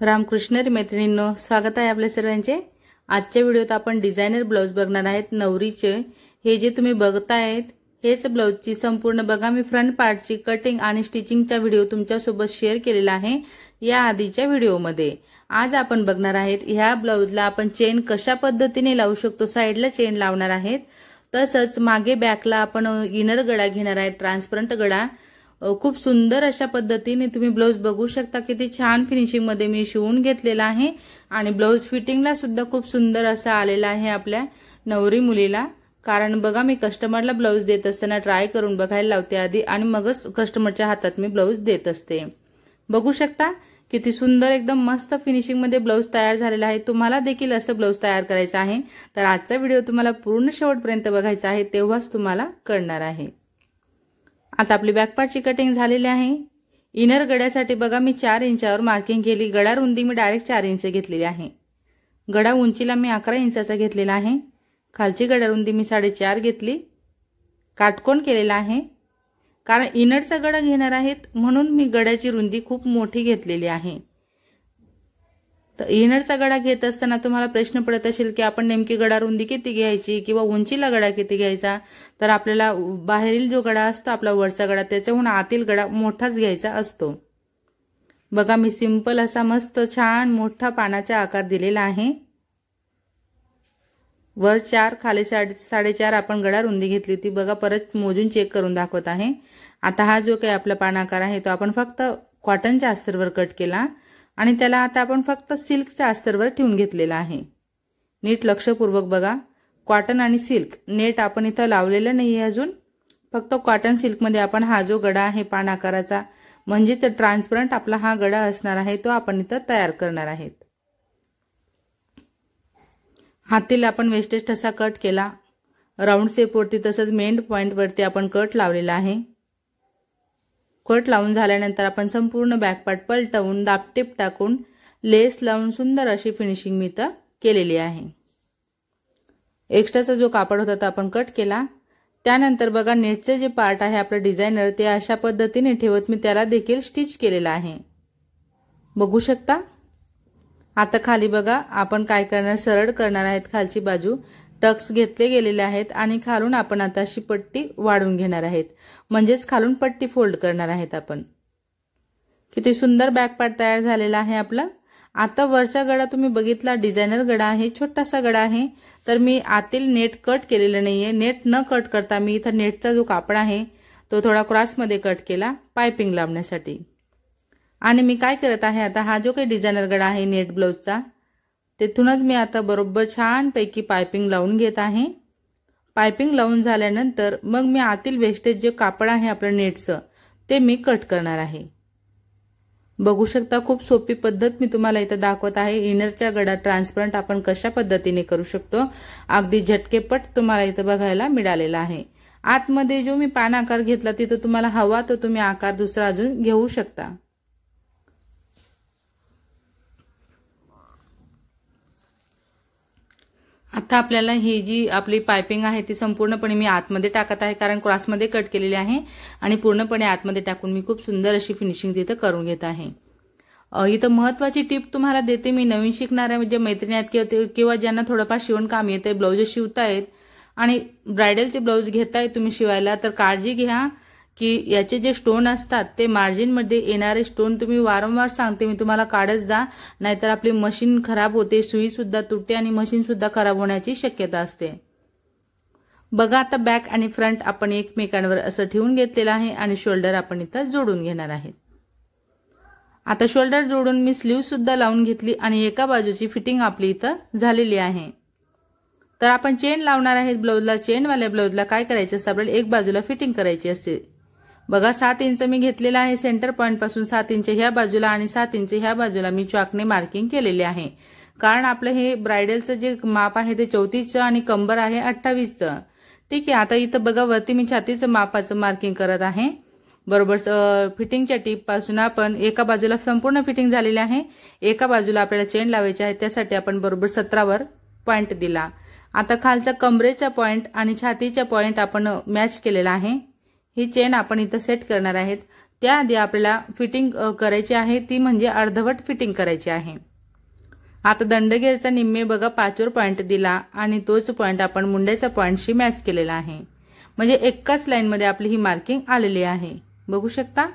रामकृष्ण मैत्रिणींनो, स्वागत आहे आपल्या सर्वांचे। आजच्या व्हिडिओत आपण डिझायनर ब्लाउज बघणार आहेत नवरीचे। हे जे तुम्ही बघतायत हेच ब्लाउजची संपूर्ण बघा मी फ्रंट पार्टची कटिंग आणि स्टिचिंगचा व्हिडिओ तुमच्या सोबत शेअर केलेला आहे या आधीच्या व्हिडिओमध्ये। आज आपण बघणार आहेत ह्या ब्लाउजला आपण चेन कशा पद्धतीने लावू शकतो। साइडला चेन लावणार आहेत, तसंच मागे बॅकला आपण इनर गळा घेणार आहे, ट्रान्सपरंट गळा। खूप सुंदर अशा पद्धतीने तुम्ही ब्लाउज बघू शकता, किती छान फिनिशिंग मध्ये मी शिवून घेतलेला आहे आणि ब्लाउज फिटिंगला सुद्धा खूप सुंदर असा आलेला आहे आपल्या नवरी मुलीला। कारण बघा मी कस्टमरला ब्लाउज देत असताना ट्राय करून बघायला लावते आधी आणि मगच कस्टमरच्या हातात मी ब्लाउज देत असते। बघू शकता किती सुंदर एकदम मस्त फिनिशिंग मध्ये ब्लाउज तयार झालेला आहे। तुम्हाला देखील असं ब्लाउज तयार करायचं आहे तर आजचा व्हिडिओ तुम्हाला पूर्ण शेवटपर्यंत बघायचा आहे, तेव्हाच तुम्हाला कळणार आहे। आता आपली बॅक पार्टची कटिंग झालेली आहे। इनर गड्यासाठी बघा मी 4 इंचावर मार्किंग केली। गडा रुंदी मी डायरेक्ट 4 इंच घेतलेली आहे। गडा उंचीला मी 11 इंचाचा घेतलेला आहे। खालची गडा रुंदी मी 4.5 घेतली। काटकोन केलेला आहे, कारण इनरचा गडा घेणार आहेत म्हणून मी गड्याची रुंदी खूप मोठी घेतलेली आहे। तर इनरचा गडा घेत असताना तुम्हाला प्रश्न पडत असेल की आपण नेमकी गडा रुंदी किती घ्यायची किंवा उंचीला गडा किती घ्यायचा, तर आपल्याला बाहेरील जो गडा असतो आपला वरचा गडा त्याच्याहून आतील गडा मोठाच घ्यायचा असतो। बघा मी सिंपल असा मस्त छान मोठा पानाचा आकार दिलेला आहे। वर 4 खाली 4.5 आपण गडा रुंदी घेतली होती। बघा परत मोजून चेक करून दाखवत आहे। आता हा जो काही आपला पान आकार आहे तो आपण फक्त कॉटनच्या अस्तरवर कट केला आणि त्याला आता आपण फक्त सिल्कच्या अस्तरवर ठेवून घेतलेला आहे। नीट लक्षपूर्वक बघा, कॉटन आणि सिल्क नेट आपण इथं लावलेलं नाहीये अजून, फक्त कॉटन सिल्क मध्ये आपण हा जो गडा आहे पान आकाराचा म्हणजे तर ट्रान्सपरंट आपला हा गडा असणार आहे तो आपण इथं तयार करणार आहोत। हातील आपण वेस्टेज ठसा कट केला, राऊंड शेप वरती तसंच मेन पॉइंट वरती आपण कट लावलेला आहे। कट लावून झाल्यानंतर आपण संपूर्ण बॅक पार्ट पलटवून दाबटीप टाकून लेस लावून सुंदर अशी फिनिशिंग मी इथं केलेली आहे। एक्स्ट्राचा जो कापड होता तो आपण कट केला। त्यानंतर बघा नेटचे जे पार्ट आहे आपलं डिझायनर ते अशा पद्धतीने ठेवत मी त्याला देखील स्टिच केलेला आहे। बघू शकता। आता खाली बघा आपण काय करणार, सरळ करणार आहेत खालची बाजू, टक्स घेतले गेलेले आहेत आणि खालून आपण आता अशी पट्टी वाढून घेणार आहेत, म्हणजेच खालून पट्टी फोल्ड करणार आहेत आपण। किती सुंदर बॅक पार्ट तयार झालेला आहे आपला। आता वरचा गडा तुम्ही बघितला डिझायनर गडा आहे, छोटासा गडा आहे, तर मी आतील नेट कट केलेलं नाहीये। नेट न कट करता मी इथं नेटचा जो कापड आहे तो थोडा क्रॉस मध्ये कट केला पाइपिंग लावण्यासाठी। आणि मी काय करत आहे, आता हा जो काही डिझायनर गडा आहे नेट ब्लाउजचा तेथूनच मी आता बरोबर छान पैकी पाइपिंग लावून घेत आहे। पाइपिंग लावून झाल्यानंतर मग मी आतील वेस्टेज जे कापड आहे आपलं नेटचं ते मी कट करणार आहे। बघू शकता खूप सोपी पद्धत मी तुम्हाला इथं दाखवत आहे। इनरचा गडा ट्रान्सपरंट आपण कशा पद्धतीने करू शकतो, अगदी झटकेपट तुम्हाला इथं बघायला मिळालेला आहे। आतमध्ये जो मी पान आकार घेतला तिथं तुम्हाला हवा तो तुम्ही आकार दुसरा अजून घेऊ शकता। आता आपल्याला ही जी आपली पाइपिंग आहे ती संपूर्णपणे मी आतमध्ये टाकत आहे, कारण क्रॉसमध्ये कट केलेली आहे आणि पूर्णपणे आतमध्ये टाकून मी खूप सुंदर अशी फिनिशिंग तिथे करून घेत आहे। इथं महत्त्वाची टिप तुम्हाला देते मी, नवीन शिकणाऱ्या म्हणजे मैत्रिणी आहेत किंवा ज्यांना थोडंफार शिवणकाम येते, ब्लाउज शिवतायत आणि ब्रायडलचे ब्लाउज घेताय तुम्ही शिवायला, तर काळजी घ्या की याचे जे स्टोन असतात ते मार्जिन मध्ये येणारे स्टोन तुम्ही वारंवार सांगते मी तुम्हाला काढत जा, नाहीतर आपली मशीन खराब होते, सुई सुद्धा तुटते आणि मशीन सुद्धा खराब होण्याची शक्यता असते। बघा आता बॅक आणि फ्रंट आपण एकमेकांवर असं ठेवून घेतलेलं आहे आणि शोल्डर आपण इथं जोडून घेणार आहे। आता शोल्डर जोडून मी स्लीव सुद्धा लावून घेतली आणि एका बाजूची फिटिंग आपली इथं झालेली आहे। तर आपण चेन लावणार आहेत ब्लाउजला। चेनवाल्या ब्लाउजला काय करायचं असतं, आपल्याला एक बाजूला फिटिंग करायची असते। बघा 7 इंच मी घेतलेला आहे, सेंटर पॉइंट पासून 7 इंच ह्या बाजूला आणि 7 इंच ह्या बाजूला मी चॉकने मार्किंग केलेले आहे, कारण आपलं हे ब्रायडलचं जे माप आहे ते 34चं आणि कंबर आहे 28चं। ठीक आहे। आता इथं बघा वरती मी छातीचं मापाचं मार्किंग करत आहे। बरोबर फिटिंगच्या टिप पासून आपण एका बाजूला संपूर्ण फिटिंग झालेली आहे, एका बाजूला आपल्याला चेन लावायची आहे, त्यासाठी आपण बरोबर 17 वर पॉइंट दिला। आता खालचा कमरेचा पॉइंट आणि छातीचा पॉइंट आपण मॅच केलेला आहे। ही चेन आपण इथं सेट करणार आहेत। त्याआधी आपल्याला फिटिंग करायची आहे, ती म्हणजे अर्धवट फिटिंग करायची आहे। आता दंडगेरचा निम्मे बघा 5 वर पॉइंट दिला आणि तोच पॉइंट आपण मुंड्याचा पॉइंटशी मॅच केलेला आहे, म्हणजे एकाच लाईन मध्ये आपली ही मार्किंग आलेली आहे, बघू शकता।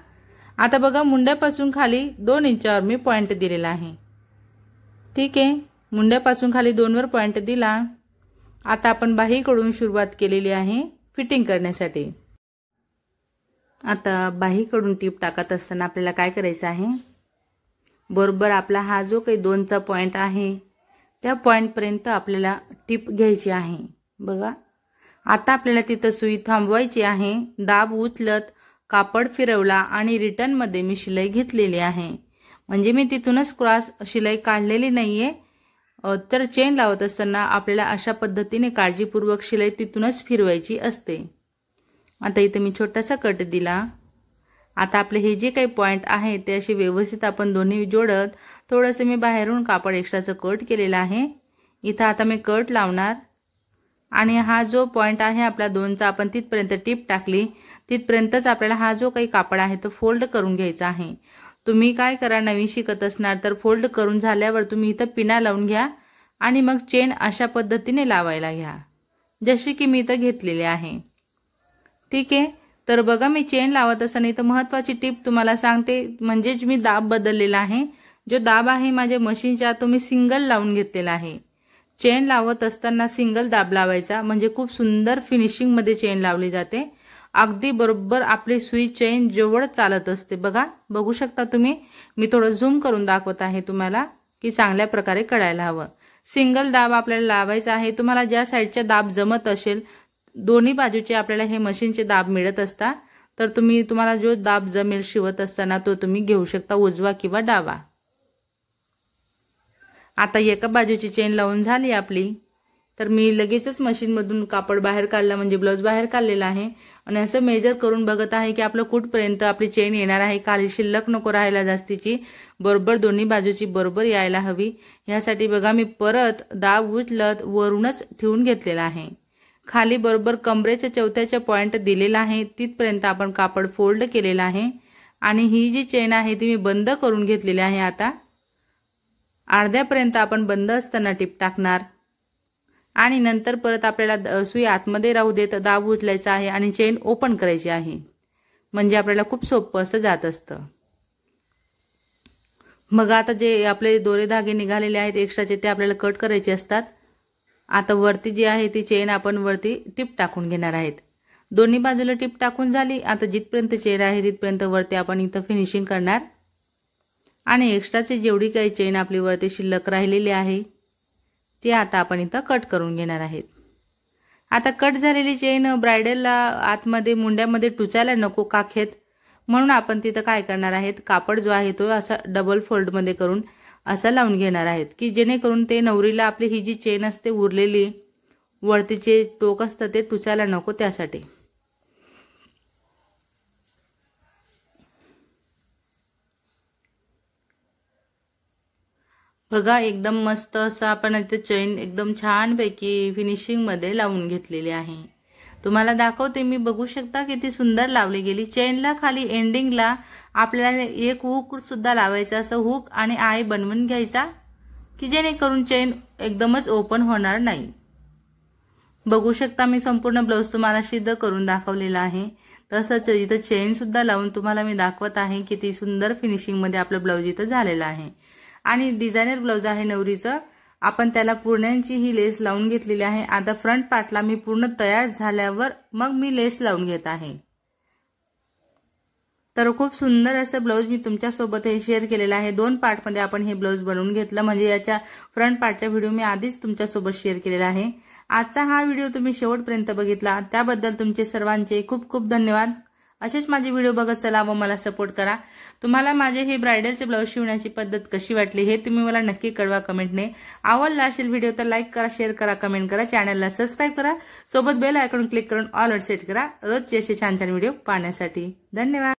आता बघा मुंड्यापासून खाली 2 इंचावर मी पॉइंट दिलेला आहे, ठीक आहे। मुंड्यापासून खाली 2 वर पॉइंट दिला। आता आपण बाहीकडून सुरुवात केलेली आहे फिटिंग करण्यासाठी। आता बाहीकडून टीप टाकत असताना आपल्याला काय करायचं आहे, बरोबर आपला हा जो काही 2चा पॉइंट आहे त्या पॉइंट पर्यंत आपल्याला टीप घ्यायची आहे। बघा आता आपल्याला तिथे सुई थांबवायची आहे। दाब उचलत कापड फिरवला आणि रिटर्न मध्ये मी शिलाई घेतलेली आहे, म्हणजे मी तिथूनच क्रॉस शिलाई काढलेली नाहीये। तर चेन लावत असताना आपल्याला अशा पद्धतीने काळजीपूर्वक शिलाई तिथूनच फिरवायची असते। आता इथे मी छोटासा कट दिला। आता आपले हे जे काही पॉइंट आहे ते असे व्यवस्थित आपण दोन्ही जोडत थोडंसं मी बाहेरून कापड एक्स्ट्राचं कट केलेलं आहे। इथं आता मी कट लावणार आणि हा जो पॉइंट आहे आपला 2चा आपण तिथपर्यंत टीप टाकली, तिथपर्यंतच आपल्याला हा जो काही कापड आहे तो फोल्ड करून घ्यायचा आहे। तुम्ही काय करा, नवीन शिकत असणार तर फोल्ड करून झाल्यावर तुम्ही इथं पिना लावून घ्या आणि मग चेन अशा पद्धतीने लावायला घ्या, जशी की मी इथं घेतलेली आहे, ठीक आहे। तर बघा मी चेन लावत असताना इथं महत्त्वाची टिप तुम्हाला सांगते, म्हणजेच मी दाब बदललेला आहे। जो दाब आहे माझ्या मशीनचा तो मी सिंगल लावून घेतलेला आहे। चेन लावत असताना सिंगल दाब लावायचा, म्हणजे खूप सुंदर फिनिशिंग मध्ये चेन लावली जाते। अगदी बरोबर आपली सुई चेन जवळ चालत असते। बघा बघू शकता तुम्ही, मी थोडं झूम करून दाखवत आहे तुम्हाला की चांगल्या प्रकारे कळायला हवं। सिंगल दाब आपल्याला लावायचा आहे। तुम्हाला ज्या साईडचा दाब जमत असेल, दोन्ही बाजूचे आपल्याला हे मशीनचे दाब मिळत असतात, तर तुम्हाला जो दाब जमेल शिवत असताना तो तुम्ही घेऊ शकता, उजवा किंवा डावा। आता एका बाजूची चेन लावून झाली आपली, तर मी लगेचच मशीन मधून कापड बाहेर काढला, म्हणजे ब्लाउज बाहेर काढलेला आहे आणि असं मेजर करून बघत आहे की आपलं कुठपर्यंत आपली चेन येणार आहे। खाली शिल्लक नको राहायला जास्तीची, बरोबर दोन्ही बाजूची बरोबर यायला हवी। यासाठी बघा मी परत दाब उचलत वरूनच ठेवून घेतलेला आहे। खाली बरोबर कमरेच्या चौथ्याचा पॉइंट दिलेला आहे, तिथपर्यंत आपण कापड फोल्ड केलेला आहे आणि ही जी चेन आहे ती मी बंद करून घेतलेली आहे। आता अर्ध्यापर्यंत आपण बंद असताना टिप टाकणार आणि नंतर परत आपल्याला सुई आतमध्ये राहू देत दाब उचलायचा आहे आणि चेन ओपन करायची आहे, म्हणजे आपल्याला खूप सोपं असं जात असतं। मग आता जे आपले दोरे धागे निघालेले आहेत एक्स्ट्राचे ते आपल्याला कट करायचे असतात। आता वरती जी आहे ती चेन आपण वरती टिप टाकून घेणार आहेत। दोन्ही बाजूला टिप टाकून झाली। आता जिथपर्यंत चेन आहे तिथपर्यंत वरती आपण इथं फिनिशिंग करणार आणि एक्स्ट्राची जेवढी काही चेन आपली वरती शिल्लक राहिलेली आहे ती आता आपण इथं कट करून घेणार आहेत। आता कट झालेली चेन ब्राइडलला आतमध्ये मुंड्यामध्ये टुचायला नको काखेत, म्हणून आपण तिथं काय करणार आहेत, कापड जो आहे तो असा डबल फोल्ड मध्ये करून असा लावून घेणार आहेत, की जेणेकरून ते नवरीला आपली ही जी चेन असते उरलेली वरतीचे टोक असतं ते टुचायला नको, त्यासाठी। बघा एकदम मस्त असं आपण इथे चेन एकदम छान पैकी फिनिशिंग मध्ये लावून घेतलेली आहे। तुम्हाला दाखवते मी, बघू शकता किती सुंदर लावली गेली। चेनला खाली एंडिंगला आपल्याला एक हुक सुद्धा लावायचा, असं हुक आणि आय बनवून घ्यायचा की जेणेकरून चेन एकदमच ओपन होणार नाही। बघू शकता मी संपूर्ण ब्लाउज तुम्हाला सिद्ध करून दाखवलेला आहे। तसंच इथं चेन सुद्धा लावून तुम्हाला मी दाखवत आहे किती सुंदर फिनिशिंग मध्ये आपलं ब्लाउज इथं झालेलं आहे। आणि डिझायनर ब्लाउज आहे नवरीचं, आपण त्याला पूर्णांची ही लेस लावून घेतलेली आहे। आता फ्रंट पार्टला मी पूर्ण तयार झाल्यावर मग मी लेस लावून घेत आहे। तर खूप सुंदर असं ब्लाउज मी तुमच्या सोबत हे शेअर केलेलं आहे। 2 पार्ट मध्ये आपण हे ब्लाउज बनवून घेतलं, म्हणजे याच्या फ्रंट पार्टचा व्हिडिओ मी आधीच तुमच्या सोबत शेअर केलेला आहे। आजचा हा व्हिडिओ तुम्ही शेवटपर्यंत बघितला त्याबद्दल तुमचे सर्वांचे खूप खूप धन्यवाद। असेच माझे व्हिडिओ बघत चला व मला सपोर्ट करा। तुम्हाला माझे हे ब्राइडलचे ब्लाउज शिवण्याची पद्धत कशी वाटली हे तुम्ही मला नक्की कळवा कमेंटने। आवडला असेल व्हिडिओ तर लाईक करा, शेअर करा, कमेंट करा, चॅनलला सबस्क्राइब करा, सोबत बेल आयकॉन क्लिक करून ऑल वर सेट करा रोजचे असे छान छान व्हिडिओ पाहण्यासाठी। धन्यवाद।